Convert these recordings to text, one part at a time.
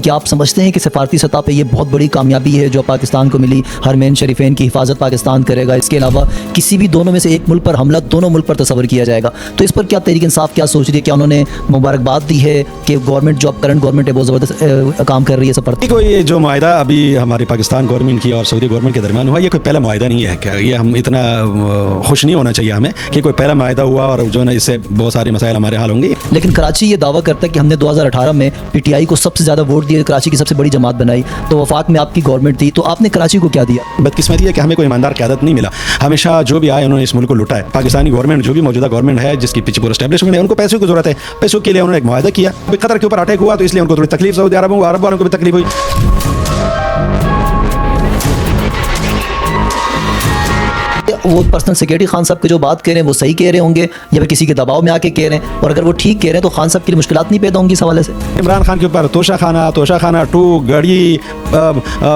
کیا آپ سمجھتے ہیں کہ سفارتی سطح پہ یہ بہت بڑی کامیابی ہے جو پاکستان کو ملی؟ حرمین شریفین کی حفاظت پاکستان کرے گا، اس کے علاوہ کسی بھی دونوں میں سے ایک ملک پر حملہ دونوں ملک پر تصور کیا جائے گا، تو اس پر کیا تحریک انصاف کیا سوچ رہی ہے؟ کیا انہوں نے مبارکباد دی ہے کہ گورنمنٹ جو کرنٹ گورنمنٹ ہے بہت زبردست کام کر رہی ہے سفارتی؟ یہ جو معاہدہ ابھی ہماری پاکستان گورنمنٹ کی اور سعودی گورنمنٹ کے درمیان ہوا، یہ کوئی پہلا معاہدہ نہیں ہے کہ یہ ہم اتنا خوش نہیں ہونا چاہیے ہمیں کہ کوئی پہلا معاہدہ ہوا اور جو ہے اس سے بہت سارے مسائل ہمارے حل ہوں گے۔ لیکن کراچی یہ دعویٰ کرتا ہے کہ ہم نے 2018 میں پی ٹی آئی کو سب سے زیادہ ووٹ دیے، کراچی کی سب سے بڑی جماعت بنائی، تو وفاق میں آپ کی گورنمنٹ تھی، تو آپ نے کراچی کو کیا دیا؟ بدقسمتی ہے کہ ہمیں کوئی ایماندار قیادت نہیں ملا، ہمیشہ جو بھی آئے انہوں نے اس ملک کو لوٹا ہے۔ پاکستانی گورنمنٹ جو بھی موجودہ گورنمنٹ ہے جس کی پیچھے پورا اسٹیبلشمنٹ ہے، ان کو پیسوں کی ضرورت ہے، پیسوں کے لیے انہوں نے ایک معاہدہ کیا، قطر کے اوپر اٹیک ہوا تو اس لیے ان کو تھوڑی تکلیف، سعودی عرب والوں کو بھی تکلیف ہوئی۔ وہ پرسنل سیکرٹری خان صاحب کی جو بات کہہ رہے ہیں وہ صحیح کہہ رہے ہوں گے یا پھر کسی کے دباؤ میں آ کے کہہ رہے ہیں؟ اور اگر وہ ٹھیک کہہ رہے ہیں تو خان صاحب کے لیے مشکلات نہیں پیدا ہوں گی اس حوالے سے؟ عمران خان کے اوپر توشہ خانہ 2 گڑی،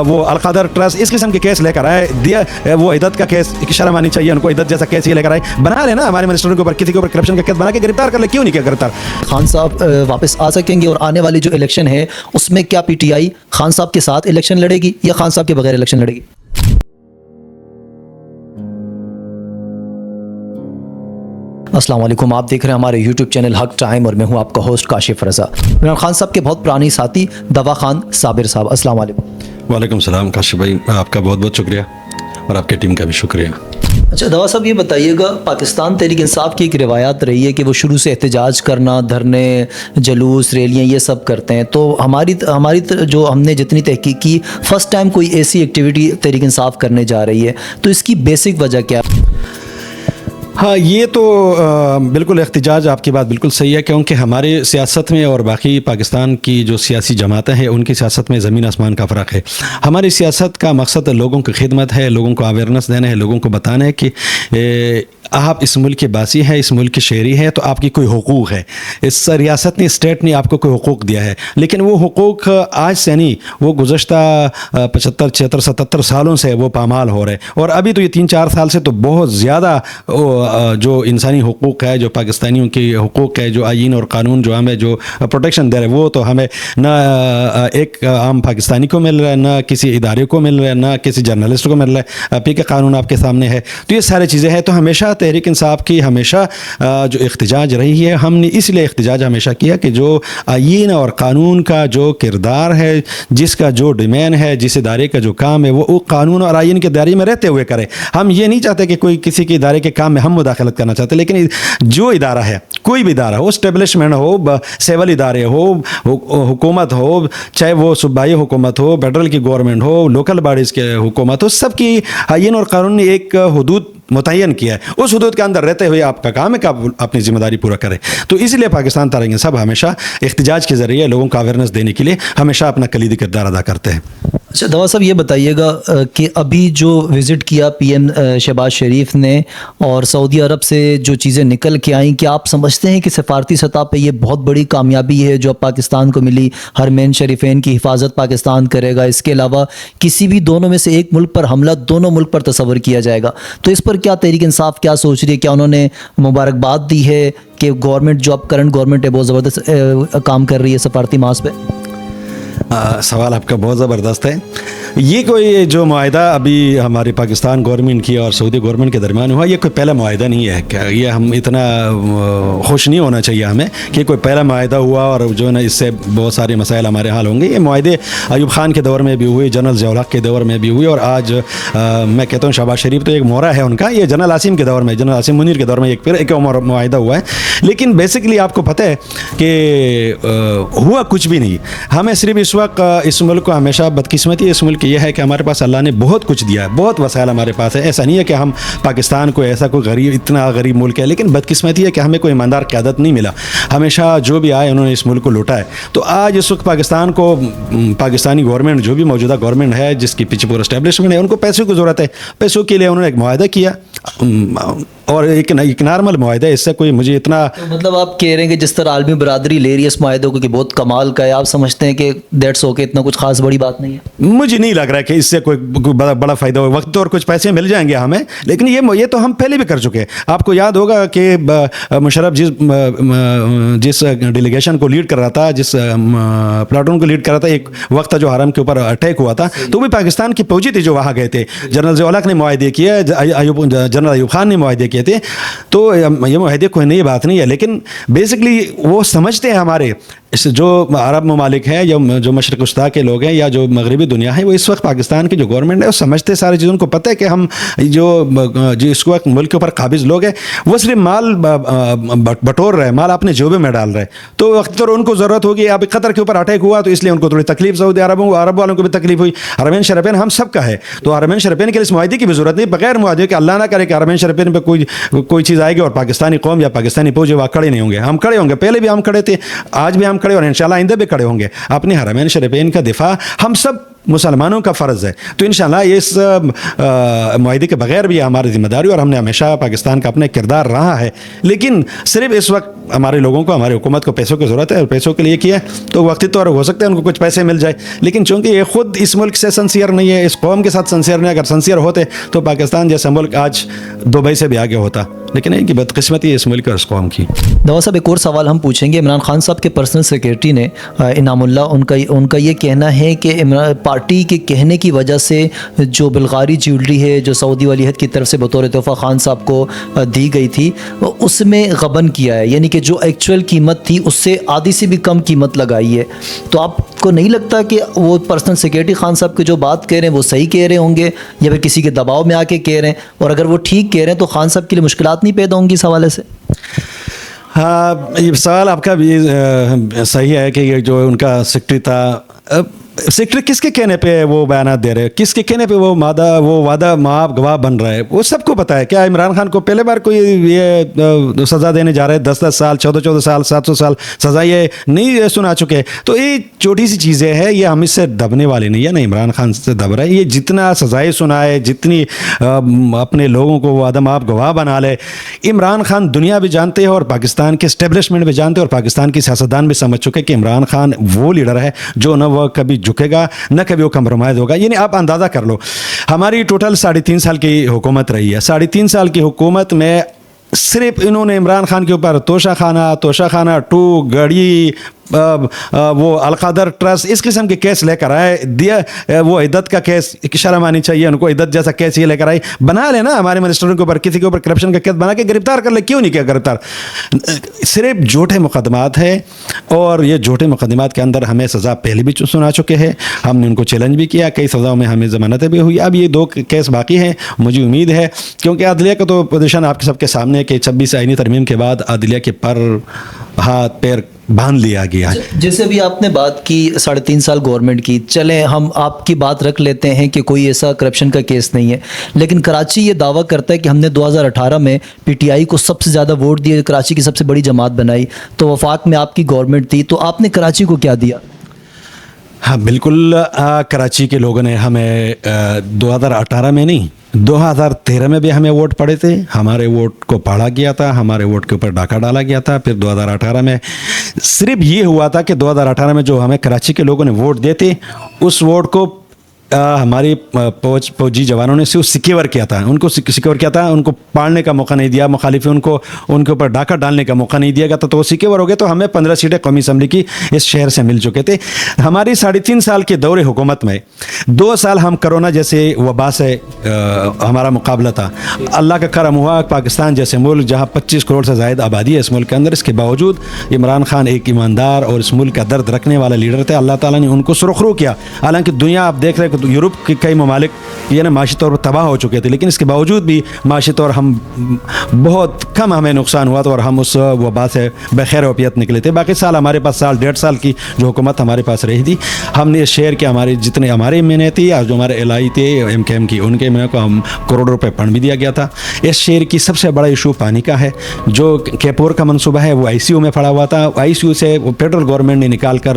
وہ القادر ٹرسٹ، اس قسم کے کیس لے کر آئے، دیا وہ عدت کا کیس، شرم آنی چاہیے ان کو، عدت جیسا کیس یہ لے کر آئے، بنا لینا ہمارے منسٹروں کے اوپر کسی کے اوپر کرپشن کا کیس بنا کے گرفتار کر لے، کیوں نہیں کیا گرفتار؟ خان صاحب واپس آ سکیں گے اور آنے والی جو الیکشن ہے اس میں کیا پی ٹی آئی خان صاحب کے ساتھ الیکشن لڑے گی یا خان صاحب کے بغیر الیکشن لڑے گی؟ السلام علیکم، آپ دیکھ رہے ہیں ہمارے یوٹیوب چینل حق ٹائم اور میں ہوں آپ کا ہوسٹ کاشف رضا۔ عمران خان صاحب کے بہت پرانی ساتھی دوا خان صابر صاحب، السلام علیکم۔ وعلیکم السلام کاشف بھائی، آپ کا بہت بہت شکریہ اور آپ کی ٹیم کا بھی شکریہ۔ اچھا دوا صاحب یہ بتائیے گا، پاکستان تحریک انصاف کی ایک روایات رہی ہے کہ وہ شروع سے احتجاج کرنا، دھرنے، جلوس، ریلیاں یہ سب کرتے ہیں، تو ہماری جو ہم نے جتنی تحقیق کی، فرسٹ ٹائم کوئی ایسی ایکٹیویٹی تحریک انصاف کرنے جا رہی ہے، تو اس کی بیسک وجہ کیا؟ ہاں، یہ تو بالکل احتجاج، آپ کی بات بالکل صحیح ہے، کیونکہ ہمارے سیاست میں اور باقی پاکستان کی جو سیاسی جماعتیں ہیں ان کی سیاست میں زمین آسمان کا فرق ہے۔ ہماری سیاست کا مقصد لوگوں کی خدمت ہے، لوگوں کو اویئرنیس دینا ہے، لوگوں کو بتانا ہے کہ آپ اس ملک کے باسی ہیں، اس ملک کے شہری ہیں، تو آپ کی کوئی حقوق ہے۔ اس ریاست نے، اسٹیٹ نے آپ کو کوئی حقوق دیا ہے، لیکن وہ حقوق آج سے نہیں، وہ گزشتہ 75 76 77 سالوں سے وہ پامال ہو رہے، اور ابھی تو یہ 3 4 سال سے تو بہت زیادہ جو انسانی حقوق ہے، جو پاکستانیوں کی حقوق ہے، جو آئین اور قانون جو ہمیں جو پروٹیکشن دے رہے، وہ تو ہمیں نہ ایک عام پاکستانی کو مل رہا ہے، نہ کسی ادارے کو مل رہا ہے، نہ کسی جرنلسٹ کو مل رہا ہے۔ پی کے قانون آپ کے سامنے ہے، تو یہ ساری چیزیں ہیں۔ تو ہمیشہ تحریک انصاف کی ہمیشہ جو احتجاج رہی ہے، ہم نے اس لیے احتجاج ہمیشہ کیا کہ جو آئین اور قانون کا جو کردار ہے، جس کا جو ڈیمین ہے، جس ادارے کا جو کام ہے، وہ قانون اور آئین کے دائرے میں رہتے ہوئے کرے۔ ہم یہ نہیں چاہتے کہ کوئی کسی کے ادارے کے کام میں ہم مداخلت کرنا چاہتے، لیکن جو ادارہ ہے، کوئی بھی ادارہ ہو، اسٹیبلشمنٹ ہو، سیول ادارے ہو، حکومت ہو، چاہے وہ صوبائی حکومت ہو، فیڈرل کی گورنمنٹ ہو، لوکل باڈیز کے حکومت ہو، سب کی آئین اور قانون نے ایک حدود متعین کیا ہے، اس حدود کے اندر رہتے ہوئے آپ کا کام ہے کہ آپ اپنی ذمہ داری پورا کریں۔ تو اس لیے پاکستان تحریک انصاف ہمیشہ احتجاج کے ذریعے لوگوں کو اویئرنیس دینے کے لیے ہمیشہ اپنا کلیدی کردار ادا کرتے ہیں۔ اچھا دوا صاحب یہ بتائیے گا کہ ابھی جو وزٹ کیا پی ایم شہباز شریف نے اور سعودی عرب سے جو چیزیں نکل کے آئیں، کیا آپ سمجھتے ہیں کہ سفارتی سطح پہ یہ بہت بڑی کامیابی ہے جو اب پاکستان کو ملی؟ حرمین شریفین کی حفاظت پاکستان کرے گا، اس کے علاوہ کسی بھی دونوں میں سے ایک ملک پر حملہ دونوں ملک پر تصور کیا جائے گا، تو اس پر کیا تحریک انصاف کیا سوچ رہی ہے؟ کیا انہوں نے مبارکباد دی ہے کہ گورنمنٹ جو اب کرنٹ گورنمنٹ ہے بہت زبردست کام کر رہی ہے سفارتی محاذ پہ؟ سوال آپ کا بہت زبردست ہے۔ یہ کوئی جو معاہدہ ابھی ہماری پاکستان گورنمنٹ کی اور سعودی گورنمنٹ کے درمیان ہوا، یہ کوئی پہلا معاہدہ نہیں ہے کہ یہ ہم اتنا خوش نہیں ہونا چاہیے ہمیں کہ کوئی پہلا معاہدہ ہوا اور جو ہے نا اس سے بہت سارے مسائل ہمارے حل ہوں گے۔ یہ معاہدے ایوب خان کے دور میں بھی ہوئے، جنرل ضیاء الحق کے دور میں بھی ہوئے، اور آج میں کہتا ہوں شہباز شریف تو ایک مہرہ ہے ان کا، یہ جنرل عاصم کے دور میں، جنرل عاصم منیر کے دور میں ایک معاہدہ ہوا ہے۔ لیکن بیسکلی آپ کو پتہ ہے کہ ہوا کچھ بھی نہیں۔ ہمیں صرف اس وقت اس ملک کو ہمیشہ بدقسمتی اس ملک کی یہ ہے کہ ہمارے پاس اللہ نے بہت کچھ دیا ہے، بہت وسائل ہمارے پاس ہے۔ ایسا نہیں ہے کہ ہم پاکستان کو ایسا کوئی غریب، اتنا غریب ملک ہے، لیکن بدقسمتی ہے کہ ہمیں کوئی ایماندار قیادت نہیں ملا، ہمیشہ جو بھی آئے انہوں نے اس ملک کو لوٹا ہے۔ تو آج اس وقت پاکستان کو، پاکستانی گورنمنٹ جو بھی موجودہ گورنمنٹ ہے جس کی پیچھے پورا اسٹیبلشمنٹ ہے، ان کو پیسوں کی ضرورت ہے، پیسوں کے لیے انہوں نے ایک معاہدہ کیا۔ اور ایک نارمل معاہدہ ہے, اس سے کوئی مجھے اتنا تو مطلب آپ کہہ رہے ہیں کہ جس طرح عالمی برادری لے رہی ہے اس معاہدے کو کہ بہت کمال کا ہے, آپ سمجھتے ہیں کہ دیٹس اوکے, اتنا کچھ خاص بڑی بات نہیں ہے؟ مجھے نہیں لگ رہا ہے کہ اس سے کوئی بڑا فائدہ ہو. وقت اور کچھ پیسے مل جائیں گے ہمیں, لیکن یہ تو ہم پہلے بھی کر چکے ہیں. آپ کو یاد ہوگا کہ مشرف جس ڈیلیگیشن کو لیڈ کر رہا تھا, جس پلاٹون کو لیڈ کر رہا تھا, ایک وقت تھا جو حرم کے اوپر اٹیک ہوا تھا, تو بھی پاکستان کی فوجی تھی جو وہاں گئے تھے. جنرل ضیاء الحق نے معاہدے کیے, جنرل ایوب خان نے معاہدے کیے تھے. تو یہ معاہدے کوئی نئی بات نہیں ہے, لیکن بیسکلی وہ سمجھتے ہیں ہمارے جو عرب ممالک ہیں یا جو مشرق وسطیٰ کے لوگ ہیں یا جو مغربی دنیا ہے, وہ اس وقت پاکستان کی جو گورنمنٹ ہے وہ سمجھتے ساری چیزوں کو پتہ ہے کہ ہم جو اس وقت ملک کے اوپر قابض لوگ ہیں وہ صرف مال بٹور رہے, مال اپنے جوبے میں ڈال رہے. تو وقت پر ان کو ضرورت ہوگی. اب قطر کے اوپر اٹیک ہوا تو اس لیے ان کو تھوڑی تکلیف, سعودی عرب والوں کو بھی تکلیف ہوئی. حرمین شریفین ہم سب کا ہے, تو حرمین شریفین کے لیے اس معاہدے کی بھی ضرورت نہیں. بغیر معاہدے کہ اللہ نہ کرے کہ حرمین شریفین پہ کوئی چیز آئے گی اور پاکستانی قوم یا پاکستانی فوج وہاں کھڑے نہیں ہوں گے. ہم کھڑے ہوں گے, پہلے بھی ہم کھڑے تھے, آج بھی ہم کھڑے, اور انشاءاللہ آئندہ بھی کھڑے ہوں گے. اپنے حرمین شریفین کا دفاع ہم سب مسلمانوں کا فرض ہے. تو انشاءاللہ اس معاہدے کے بغیر بھی ہماری ذمہ داری, اور ہم نے ہمیشہ پاکستان کا اپنا کردار رہا ہے. لیکن صرف اس وقت ہمارے لوگوں کو, ہماری حکومت کو پیسوں کی ضرورت ہے, اور پیسوں کے لیے کیا ہے تو وقتی طور ہو سکتا ہے ان کو کچھ پیسے مل جائے. لیکن چونکہ یہ خود اس ملک سے سنسیئر نہیں ہے, اس قوم کے ساتھ سنسیئر نہیں ہے. اگر سنسیئر ہوتے تو پاکستان جیسا ملک آج دبئی سے بھی آگے ہوتا, لیکن ان کی بدقسمتی ہے اس ملک اور اس قوم کی. دوا صاحب ایک اور سوال ہم پوچھیں گے. عمران خان صاحب کے پرسنل سیکریٹری نے انعام اللہ, ان کا یہ کہنا ہے کہ پارٹی کے کہنے کی وجہ سے جو بلغاری جیولری ہے جو سعودی ولی عہد کی طرف سے بطور تحفہ خان صاحب کو دی گئی تھی, اس میں غبن کیا ہے, یعنی کہ جو ایکچوئل قیمت تھی اس سے آدھی سے بھی کم قیمت لگائی ہے. تو آپ کو نہیں لگتا کہ وہ پرسنل سیکریٹری خان صاحب کی جو بات کہہ رہے ہیں وہ صحیح کہہ رہے ہوں گے, یا پھر کسی کے دباؤ میں آ کے کہہ رہے ہیں؟ اور اگر وہ ٹھیک کہہ رہے ہیں تو خان صاحب کے لیے مشکلات نہیں پیدا ہوں گی اس حوالے سے؟ ہاں, یہ سوال آپ کا بھی صحیح ہے کہ یہ جو ان کا سیکرٹری تھا, سیکرٹری کس کے کہنے پہ وہ بیانات دے رہے, کس کے کہنے پہ وہ وعدہ معاف گواہ بن رہا ہے, وہ سب کو پتہ ہے. کیا عمران خان کو پہلے بار کوئی یہ سزا دینے جا رہے ہیں؟ 10 سال 14 سال 700 سال سزا یہ نہیں سنا چکے. تو یہ چھوٹی سی چیزیں ہیں, یہ ہم اس سے دبنے والے نہیں ہے, نا عمران خان سے دب رہا ہے. یہ جتنا سزائیں سنائے, جتنی اپنے لوگوں کو وہ عدم آپ گواہ بنا لے, عمران خان دنیا بھی جانتے ہیں اور پاکستان کے اسٹیبلشمنٹ بھی جانتے ہیں, اور پاکستان کی سیاستدان بھی سمجھ چکے کہ عمران خان وہ لیڈر ہے جو نہ وہ کبھی جھکے گا نہ کبھی وہ کمپرومائز ہوگا. یعنی آپ اندازہ کر لو, ہماری ٹوٹل 3.5 سال کی حکومت رہی ہے. 3.5 سال کی حکومت میں صرف انہوں نے عمران خان کے اوپر توشہ خانہ 2 گڑی, وہ القادر ٹرسٹ, اس قسم کے کیس لے کر آئے. دیا وہ عدت کا کیس, شرم آنی چاہیے ان کو, عدت جیسا کیس یہ لے کر آئی. بنا لے نا ہمارے منسٹروں کے اوپر, کسی کے اوپر کرپشن کا کیس بنا کے گرفتار کر لے, کیوں نہیں کیا گرفتار؟ صرف جھوٹے مقدمات ہیں, اور یہ جھوٹے مقدمات کے اندر ہمیں سزا پہلے بھی سنا چکے ہیں. ہم نے ان کو چیلنج بھی کیا, کئی سزاؤں میں ہمیں ضمانتیں بھی ہوئی. اب یہ 2 کیس باقی ہیں. مجھے امید ہے, کیونکہ عدلیہ کا تو پوزیشن آپ کے سب کے سامنے ہے کہ 26 آئینی ترمیم کے بعد عدلیہ کے پر ہاتھ پیر باندھ لیا گیا. جیسے بھی آپ نے بات کی 3.5 سال گورنمنٹ کی, چلیں ہم آپ کی بات رکھ لیتے ہیں کہ کوئی ایسا کرپشن کا کیس نہیں ہے, لیکن کراچی یہ دعویٰ کرتا ہے کہ ہم نے 2018 میں پی ٹی آئی کو سب سے زیادہ ووٹ دیے, کراچی کی سب سے بڑی جماعت بنائی, تو وفاق میں آپ کی گورنمنٹ تھی, تو آپ نے کراچی کو کیا دیا؟ ہاں بالکل, کراچی کے لوگوں نے ہمیں 2018 میں نہیں 2013 میں بھی ہمیں ووٹ پڑے تھے. ہمارے ووٹ کو پاڑا گیا تھا, ہمارے ووٹ کے اوپر ڈاکہ ڈالا گیا تھا. پھر 2018 میں صرف یہ ہوا تھا کہ 2018 میں جو ہمیں کراچی کے لوگوں نے ووٹ دیے تھے, اس ووٹ کو ہماری فوجی جوانوں نے صرف سیکیور کیا تھا, ان کو سیکیور کیا تھا, ان کو پاڑنے کا موقع نہیں دیا. مخالف ان کے اوپر ڈاکہ ڈالنے کا موقع نہیں دیا گیا تھا, تو وہ سیکیور ہو گئے. تو ہمیں 15 سیٹیں قومی اسمبلی کی اس شہر سے مل چکے تھے. ہماری 3.5 سال کے دور حکومت میں 2 سال ہم کرونا جیسے وبا سے ہمارا مقابلہ تھا. اللہ کا کرم ہوا, پاکستان جیسے ملک جہاں 25 کروڑ سے زائد آبادی ہے اس ملک کے اندر, اس کے باوجود عمران خان ایک ایماندار اور اس ملک کا درد رکھنے والا لیڈر تھے. اللہ تعالیٰ نے ان کو سرخرو کیا. حالانکہ دنیا آپ دیکھ رہے کہ یورپ کے کئی ممالک یہ نا معاشی طور پر تباہ ہو چکے تھے, لیکن اس کے باوجود بھی معاشی طور ہم بہت کم ہمیں نقصان ہوا تھا, اور ہم اس وبا سے بخیر وفیت نکلے تھے. باقی سال ہمارے پاس 1.5 سال کی جو حکومت ہمارے پاس رہی تھی, ہم نے اس شہر کے ہمارے جتنے ہمارے ایم تھے یا جو ہمارے الہی تھے ایم کے ایم کی, ان کے ایم کو ہم کروڑ روپے فنڈ بھی دیا گیا تھا. اس شہر کی سب سے بڑا ایشو پانی کا ہے. جو کیپور کا منصوبہ ہے وہ ICU میں پڑا ہوا تھا. ICU سے فیڈرل گورنمنٹ نے نکال کر